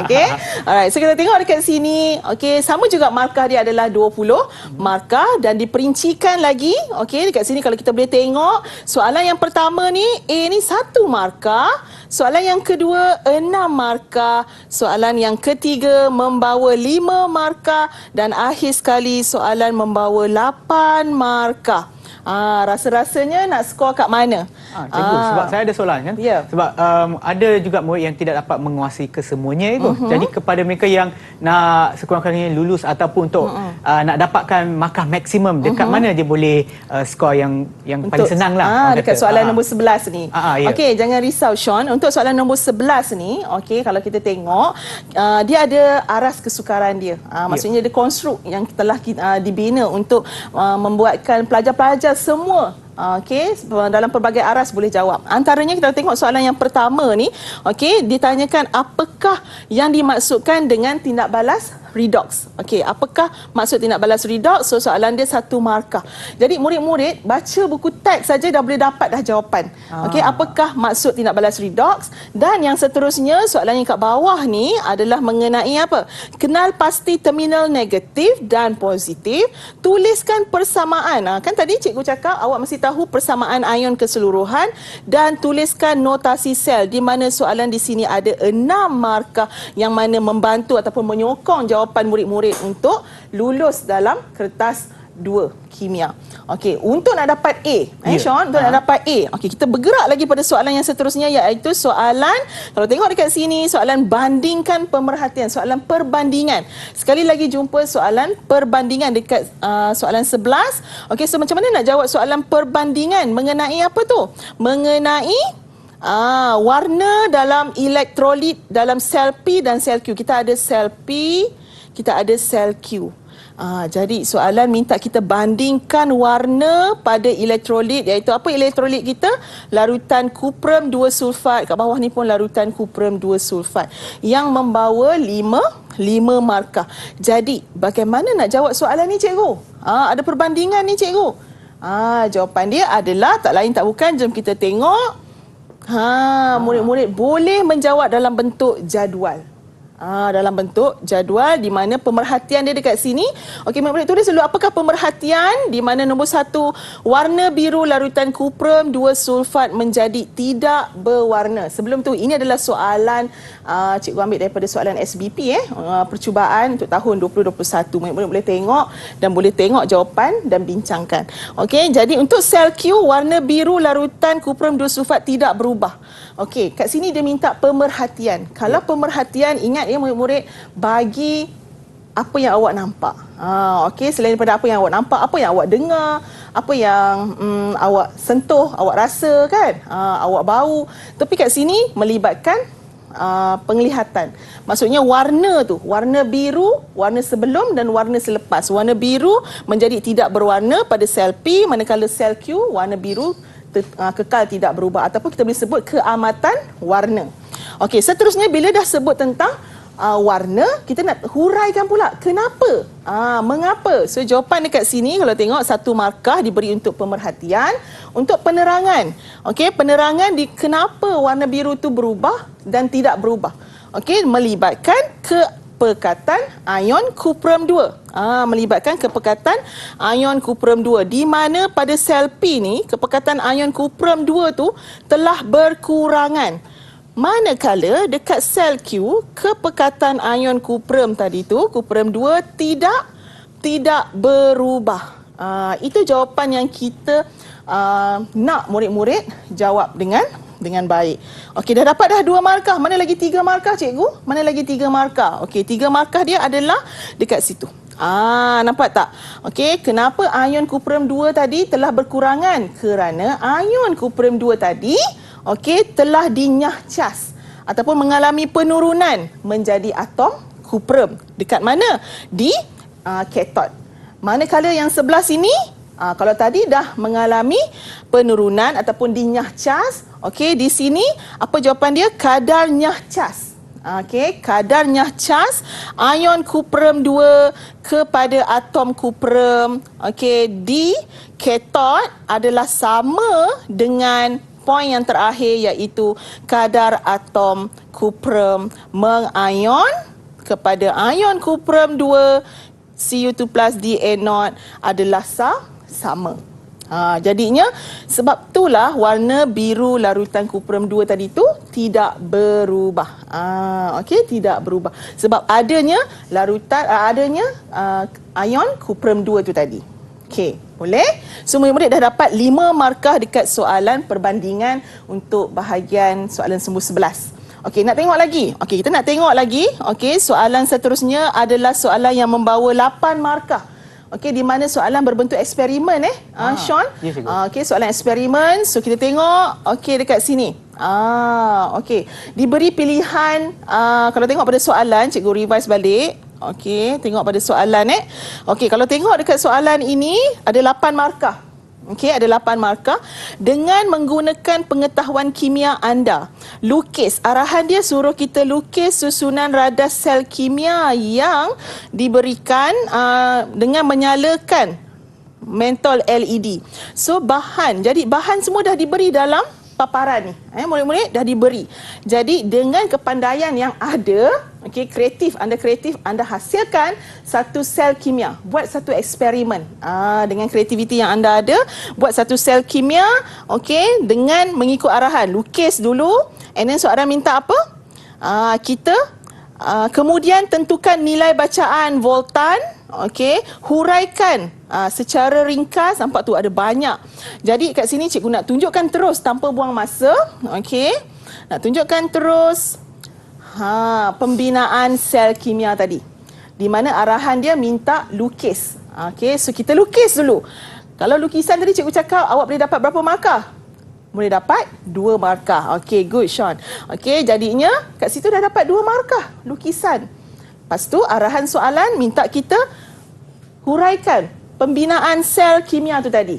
S3: Okey. Alright, so kita tengok dekat sini, okey, sama juga markah dia adalah 20 markah, dan diperincikan lagi. Okey, dekat sini kalau kita boleh tengok, soalan yang pertama ni A ni 1 markah, soalan yang kedua 6 markah, soalan yang ketiga membawa 5 markah, dan akhir sekali soalan membawa 8 markah. Rasa-rasanya nak skor kat mana?
S2: Cikgu, sebab saya ada soalan kan?
S3: Ya.
S2: Sebab ada juga murid yang tidak dapat menguasai kesemuanya itu. Jadi kepada mereka yang nak sekurang-kurangnya lulus ataupun untuk nak dapatkan markah maksimum, dekat mana dia boleh skor yang paling senang lah?
S3: Dekat soalan nombor 11 ni.
S2: Ya.
S3: Okey, jangan risau Sean. Untuk soalan nombor 11 ni, okey, kalau kita tengok, dia ada aras kesukaran dia. Maksudnya dia konstruk yang telah dibina untuk membuatkan pelajar-pelajar semua okey, dalam pelbagai aras boleh jawab. Antaranya kita tengok soalan yang pertama ni, okey, ditanyakan apakah yang dimaksudkan dengan tindak balas redox. Okey, apakah maksud tindak balas redox? So soalan dia 1 markah. Jadi murid-murid baca buku teks saja dah boleh dapat dah jawapan. Okey, apakah maksud tindak balas redox? Dan yang seterusnya, soalan yang kat bawah ni adalah mengenai apa? Kenal pasti terminal negatif dan positif. Tuliskan persamaan. Kan tadi cikgu cakap awak mesti tahu persamaan ion keseluruhan, dan tuliskan notasi sel, di mana soalan di sini ada 6 markah yang mana membantu ataupun menyokong jawapan murid-murid untuk lulus dalam kertas 2 kimia. Okey, untuk nak dapat A, Sean, untuk nak dapat A. Okey, kita bergerak lagi pada soalan yang seterusnya, iaitu soalan, kalau tengok dekat sini, soalan bandingkan pemerhatian, soalan perbandingan. Sekali lagi jumpa soalan perbandingan dekat soalan 11. Okey, so macam mana nak jawab soalan perbandingan? Mengenai apa tu? Mengenai warna dalam elektrolit dalam sel P dan sel Q. Kita ada sel P, kita ada sel Q. Jadi soalan minta kita bandingkan warna pada elektrolit, iaitu apa elektrolit kita? Larutan kuprum 2 sulfat. Kat bawah ni pun larutan kuprum 2 sulfat yang membawa 5 markah. Jadi bagaimana nak jawab soalan ni cikgu? Ada perbandingan ni cikgu. Jawapan dia adalah tak lain tak bukan, jom kita tengok. Murid-murid boleh menjawab dalam bentuk jadual. Dalam bentuk jadual di mana pemerhatian dia dekat sini. Okey, murid tulis dulu apakah pemerhatian di mana nombor 1 warna biru larutan kuprum 2 sulfat menjadi tidak berwarna. Sebelum tu ini adalah soalan cikgu ambil daripada soalan SBP percubaan untuk tahun 2021. Murid-murid boleh tengok dan boleh tengok jawapan dan bincangkan. Okey, jadi untuk sel Q warna biru larutan kuprum 2 sulfat tidak berubah. Okey, kat sini dia minta pemerhatian. Kalau pemerhatian, ingat ya murid-murid, bagi apa yang awak nampak. Okey, selain daripada apa yang awak nampak, apa yang awak dengar, apa yang awak sentuh, awak rasa kan, awak bau. Tapi kat sini melibatkan penglihatan. Maksudnya warna tu, warna biru, warna sebelum dan warna selepas. Warna biru menjadi tidak berwarna pada sel P, manakala sel Q warna biru kekal tidak berubah, ataupun kita boleh sebut keamatan warna. Okey, seterusnya bila dah sebut tentang warna, kita nak huraikan pula kenapa, mengapa. So jawapan dekat sini kalau tengok 1 markah diberi untuk pemerhatian. Untuk penerangan, okey, penerangan di kenapa warna biru tu berubah dan tidak berubah. Okey, melibatkan kepekatan ion kuprum 2. Melibatkan kepekatan ion kuprum 2 di mana pada sel P ni kepekatan ion kuprum 2 tu telah berkurangan. Manakala dekat sel Q kepekatan ion kuprum tadi tu kuprum 2 tidak berubah. Itu jawapan yang kita nak murid-murid jawab dengan baik. Okey, dah dapat dah 2 markah. Mana lagi 3 markah cikgu? Mana lagi 3 markah? Okey, 3 markah dia adalah dekat situ. Nampak tak? Okey, kenapa ion kuprum 2 tadi telah berkurangan? Kerana ion kuprum 2 tadi telah dinyahcas ataupun mengalami penurunan menjadi atom kuprum. Dekat mana? Di katod. Manakala yang sebelah sini, kalau tadi dah mengalami penurunan ataupun dinyahcas, di sini apa jawapan dia? Kadar nyahcas. Kadar nyahcas ion kuprum 2 kepada atom kuprum di katod adalah sama dengan poin yang terakhir, iaitu kadar atom kuprum mengion kepada ion kuprum 2 Cu2 plus Da0 adalah sama. Jadinya sebab itulah warna biru larutan kuprum 2 tadi tu tidak berubah. Tidak berubah sebab adanya ion kuprum 2 tu tadi. Okey, boleh? So murid-murid dah dapat 5 markah dekat soalan perbandingan untuk bahagian soalan sumbu 11. Okey, nak tengok lagi. Okey, kita nak tengok lagi. Okey, soalan seterusnya adalah soalan yang membawa 8 markah. Okey, di mana soalan berbentuk eksperimen Sean.
S2: Yes,
S3: okey, soalan eksperimen. So kita tengok dekat sini. Okey, diberi pilihan kalau tengok pada soalan, cikgu revise balik. Okey, tengok pada soalan Okey, kalau tengok dekat soalan ini ada 8 markah. Okey, ada 8 markah. Dengan menggunakan pengetahuan kimia anda, lukis, arahan dia suruh kita lukis susunan radas sel kimia yang diberikan dengan menyalakan mentol LED. So bahan, jadi bahan semua dah diberi dalam paparan ni. Murid-murid dah diberi. Jadi dengan kepandaian yang ada, kreatif, anda hasilkan satu sel kimia. Buat satu eksperimen. Dengan kreativiti yang anda ada, buat satu sel kimia, dengan mengikut arahan. Lukis dulu, and then soalan minta apa? Kita kemudian tentukan nilai bacaan voltan, huraikan secara ringkas. Nampak tu ada banyak. Jadi kat sini cikgu nak tunjukkan terus tanpa buang masa. Nak tunjukkan terus pembinaan sel kimia tadi. Di mana arahan dia minta lukis. So kita lukis dulu. Kalau lukisan tadi cikgu cakap awak boleh dapat berapa markah? Boleh dapat 2 markah. Good Sean. Jadinya kat situ dah dapat 2 markah lukisan. Lepas tu arahan soalan minta kita huraikan pembinaan sel kimia tu tadi.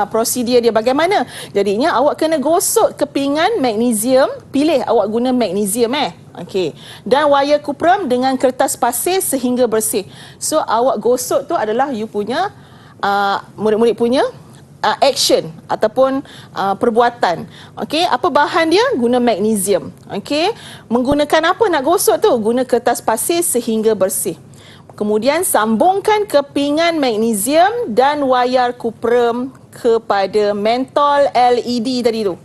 S3: Prosedur dia bagaimana? Jadinya awak kena gosok kepingan magnesium, pilih awak guna magnesium dan wayar kuprum dengan kertas pasir sehingga bersih. So awak gosok tu adalah you punya murid-murid punya action ataupun perbuatan. Okey, apa bahan dia? Guna magnesium. Okey, menggunakan apa nak gosok tu? Guna kertas pasir sehingga bersih. Kemudian sambungkan kepingan magnesium dan wayar kuprum kepada mentol LED tadi tu.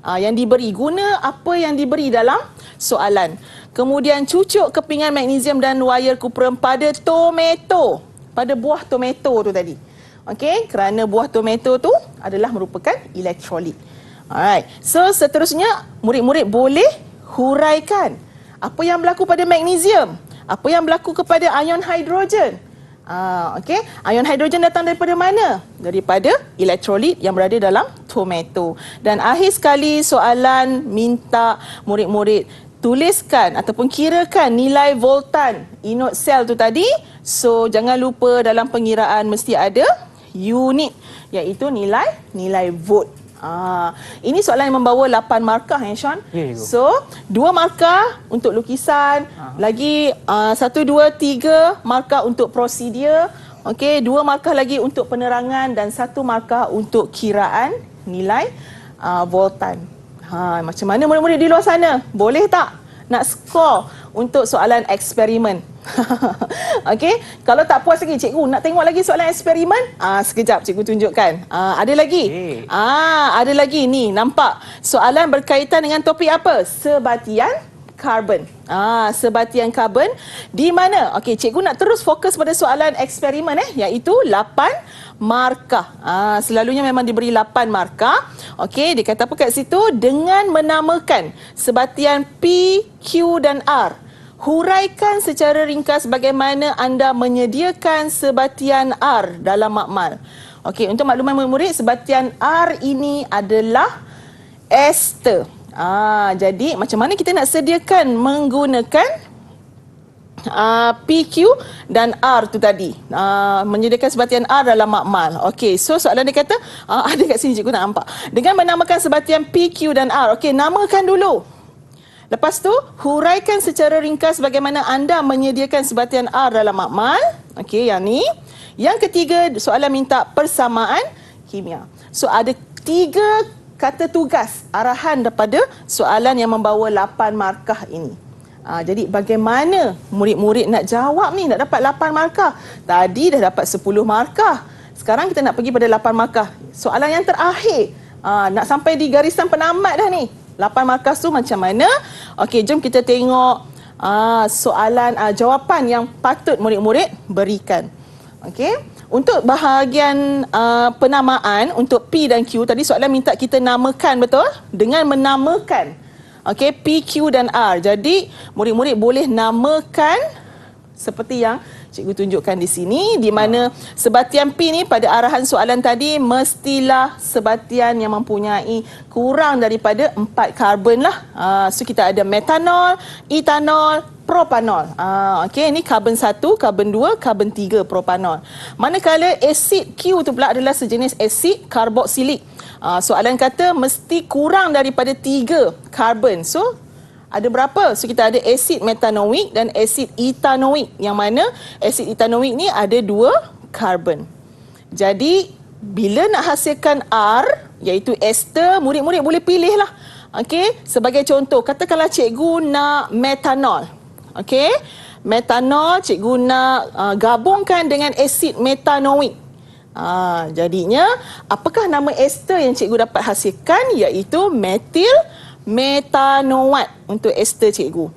S3: Yang diberi, guna apa yang diberi dalam soalan. Kemudian cucuk kepingan magnesium dan wayar kuprum pada tomato, pada buah tomato tu tadi. Okey, kerana buah tomato tu adalah merupakan elektrolit. Alright. So seterusnya murid-murid boleh huraikan apa yang berlaku pada magnesium, apa yang berlaku kepada ion hidrogen. Okey, ion hidrogen datang daripada mana? Daripada elektrolit yang berada dalam tomato. Dan akhir sekali soalan minta murid-murid tuliskan ataupun kirakan nilai voltan inot sel tu tadi. So jangan lupa dalam pengiraan mesti ada unit, iaitu nilai volt. Ini soalan yang membawa 8 markah ya Sean. So 2 markah untuk lukisan, lagi 1, 2, 3 markah untuk prosedur, okey, 2 markah lagi untuk penerangan dan 1 markah untuk kiraan nilai voltan. Macam mana murid-murid di luar sana? Boleh tak nak skor untuk soalan eksperimen? Okey, kalau tak puas lagi cikgu nak tengok lagi soalan eksperimen, sekejap cikgu tunjukkan. Ada lagi. Ada lagi ni, nampak soalan berkaitan dengan topik apa? Sebatian karbon. Sebatian karbon di mana? Okey, cikgu nak terus fokus pada soalan eksperimen iaitu 8 markah. Selalunya memang diberi 8 markah. Okey, dia kata apa kat situ? Dengan menamakan sebatian P, Q dan R. Huraikan secara ringkas bagaimana anda menyediakan sebatian R dalam makmal. Okey, untuk makluman murid-murid, sebatian R ini adalah ester. Jadi macam mana kita nak sediakan menggunakan PQ dan R tu tadi, menyediakan sebatian R dalam makmal. Okey, so soalan dia kata, ada kat sini cikgu nak nampak. Dengan menamakan sebatian PQ dan R. Okey, namakan dulu. Lepas tu, huraikan secara ringkas bagaimana anda menyediakan sebatian R dalam makmal. Okey, yang ni. Yang ketiga, soalan minta persamaan kimia. So, ada 3 kata tugas arahan daripada soalan yang membawa 8 markah ini. Jadi, bagaimana murid-murid nak jawab ni, nak dapat 8 markah? Tadi dah dapat 10 markah. Sekarang kita nak pergi pada 8 markah. Soalan yang terakhir. Nak sampai di garisan penamat dah ni. 8 markah tu macam mana? Okey, jom kita tengok soalan jawapan yang patut murid-murid berikan. Okey, untuk bahagian penamaan untuk P dan Q tadi soalan minta kita namakan, betul? Dengan menamakan. Okey, P, Q dan R. Jadi murid-murid boleh namakan seperti yang cikgu tunjukkan di sini, di mana sebatian P ni pada arahan soalan tadi mestilah sebatian yang mempunyai kurang daripada 4 karbon lah. So kita ada metanol, etanol, propanol. Okey, ini karbon 1, karbon 2, karbon 3 propanol. Manakala asid Q tu pula adalah sejenis asid karboksilik. Soalan kata mesti kurang daripada 3 karbon. So ada berapa? So kita ada asid metanoik dan asid etanoik. Yang mana asid etanoik ni ada 2 karbon. Jadi bila nak hasilkan R, iaitu ester, murid-murid boleh pilih lah. Okey, sebagai contoh, katakanlah cikgu nak metanol. Okey, metanol cikgu nak gabungkan dengan asid metanoik. Jadinya apakah nama ester yang cikgu dapat hasilkan? Iaitu metil metanoat untuk ester cikgu.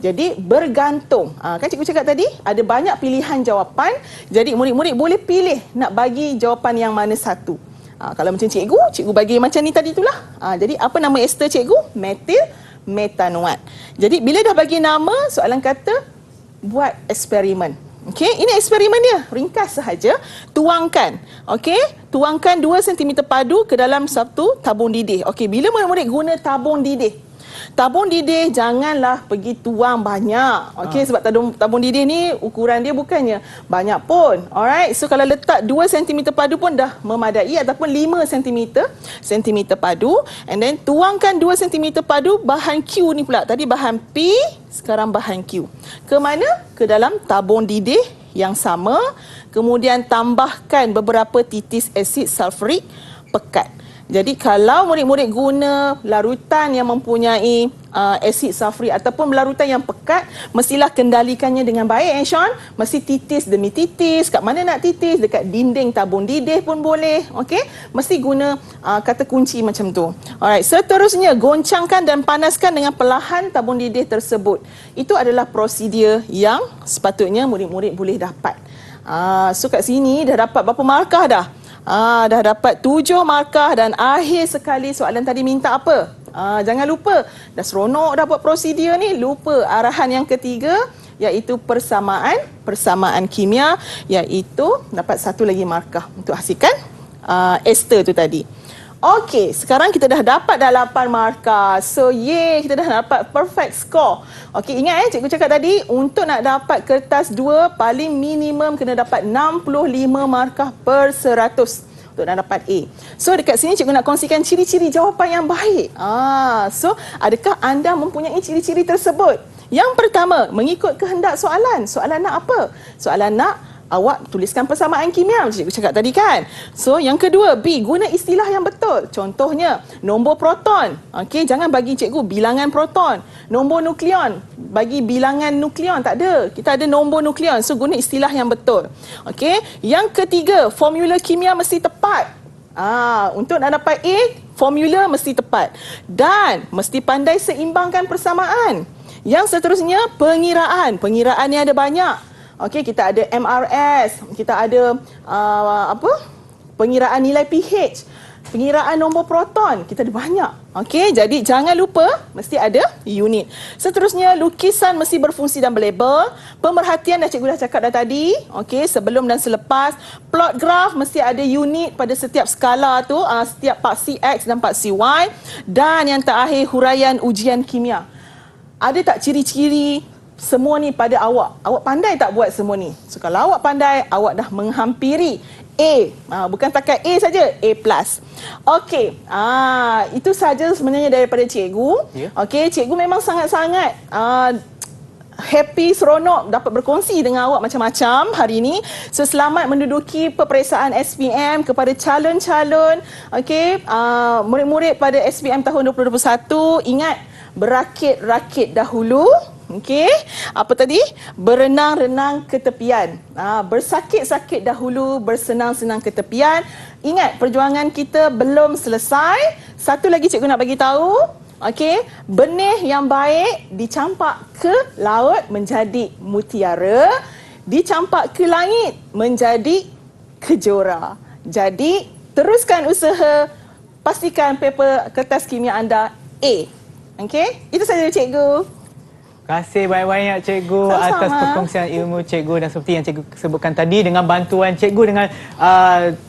S3: Jadi bergantung. Kan cikgu cakap tadi ada banyak pilihan jawapan. Jadi murid-murid boleh pilih nak bagi jawapan yang mana satu. Kalau macam cikgu bagi macam ni tadi itulah. Jadi apa nama ester cikgu? Metil metanoat. Jadi bila dah bagi nama, soalan kata buat eksperimen. Okey, ini eksperimen dia. Ringkas sahaja. Tuangkan. Okey, tuangkan 2 cm padu ke dalam satu tabung didih. Okey, bila murid-murid guna tabung didih, tabung didih janganlah pergi tuang banyak. Okey, sebab tabung didih ni ukuran dia bukannya banyak pun. Alright, so kalau letak 2 cm padu pun dah memadai, ataupun 5 cm padu. And then tuangkan 2 cm padu bahan Q ni pula. Tadi bahan P, sekarang bahan Q. Ke mana? Ke dalam tabung didih yang sama. Kemudian tambahkan beberapa titis asid sulfurik. pekat. Jadi kalau murid-murid guna larutan yang mempunyai asid sulfurik ataupun larutan yang pekat, mestilah kendalikannya dengan baik, Sean. Mesti titis demi titis. Kat mana nak titis? Dekat dinding tabung didih pun boleh. Okey? Mesti guna kata kunci macam tu. Alright, seterusnya goncangkan dan panaskan dengan perlahan tabung didih tersebut. Itu adalah prosedur yang sepatutnya murid-murid boleh dapat. So kat sini dah dapat berapa markah dah? Dah dapat 7 markah dan akhir sekali soalan tadi minta apa? Jangan lupa, dah seronok dah buat prosedur ni, lupa arahan yang ketiga iaitu persamaan kimia, iaitu dapat 1 lagi markah untuk hasilkan ester tu tadi. Okey, sekarang kita dah dapat dah 8 markah. So, kita dah dapat perfect score. Okey, ingat cikgu cakap tadi, untuk nak dapat kertas 2, paling minimum kena dapat 65 markah per 100 untuk nak dapat A. So, dekat sini cikgu nak kongsikan ciri-ciri jawapan yang baik. So, adakah anda mempunyai ciri-ciri tersebut? Yang pertama, mengikut kehendak soalan. Soalan nak apa? Soalan nak awak tuliskan persamaan kimia macam cikgu cakap tadi kan. So yang kedua, B, guna istilah yang betul. Contohnya nombor proton. Okey, jangan bagi cikgu bilangan proton. Nombor nukleon, bagi bilangan nukleon, tak ada. Kita ada nombor nukleon. So guna istilah yang betul. Okey, yang ketiga, formula kimia mesti tepat. Untuk nak dapat A, formula mesti tepat dan mesti pandai seimbangkan persamaan. Yang seterusnya, pengiraan. Pengiraan ni ada banyak. Okey, kita ada MRS, kita ada pengiraan nilai pH, pengiraan nombor proton, kita ada banyak. Okey, jadi jangan lupa mesti ada unit. Seterusnya, lukisan mesti berfungsi dan berlabel. Pemerhatian dah cikgu dah cakap dah tadi. Okey, sebelum dan selepas. Plot graf mesti ada unit pada setiap skala tu, setiap part CX dan part CY. Dan yang terakhir, huraian ujian kimia. Ada tak ciri-ciri semua ni pada awak? Awak pandai tak buat semua ni? So kalau awak pandai, awak dah menghampiri A. Bukan takat A saja, A+. Okey, itu saja sebenarnya daripada cikgu. Okey, cikgu memang sangat-sangat happy, seronok dapat berkongsi dengan awak macam-macam hari ini. So selamat menduduki peperiksaan SPM kepada calon-calon murid-murid pada SPM tahun 2021. Ingat, berakit-rakit dahulu. Okey, apa tadi? Berenang-renang ke tepian. Bersakit-sakit dahulu, bersenang-senang ke tepian. Ingat, perjuangan kita belum selesai. Satu lagi cikgu nak bagi tahu. Okey, benih yang baik dicampak ke laut menjadi mutiara, dicampak ke langit menjadi kejora. Jadi, teruskan usaha, pastikan paper kertas kimia anda A. Okey, itu saja cikgu.
S2: Terima kasih banyak-banyak cikgu atas perkongsian ilmu cikgu dan seperti yang cikgu sebutkan tadi, dengan bantuan cikgu dengan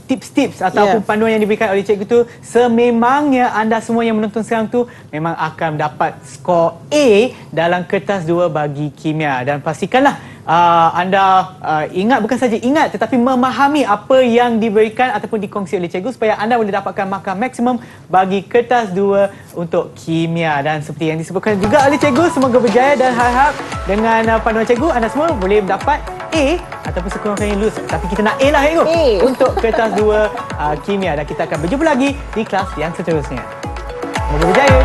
S2: tips-tips ataupun panduan yang diberikan oleh cikgu tu, sememangnya anda semua yang menonton sekarang tu memang akan dapat skor A dalam kertas 2 bagi kimia. Dan pastikanlah anda ingat, bukan saja ingat tetapi memahami apa yang diberikan ataupun dikongsi oleh cikgu supaya anda boleh dapatkan markah maksimum bagi kertas 2 untuk kimia. Dan seperti yang disebutkan juga oleh cikgu, semoga berjaya dan harap dengan panduan cikgu anda semua boleh mendapat A ataupun sekurang-kurangnya lulus. Tapi kita nak A lah cikgu untuk kertas 2 kimia, dan kita akan berjumpa lagi di kelas yang seterusnya. Semoga berjaya.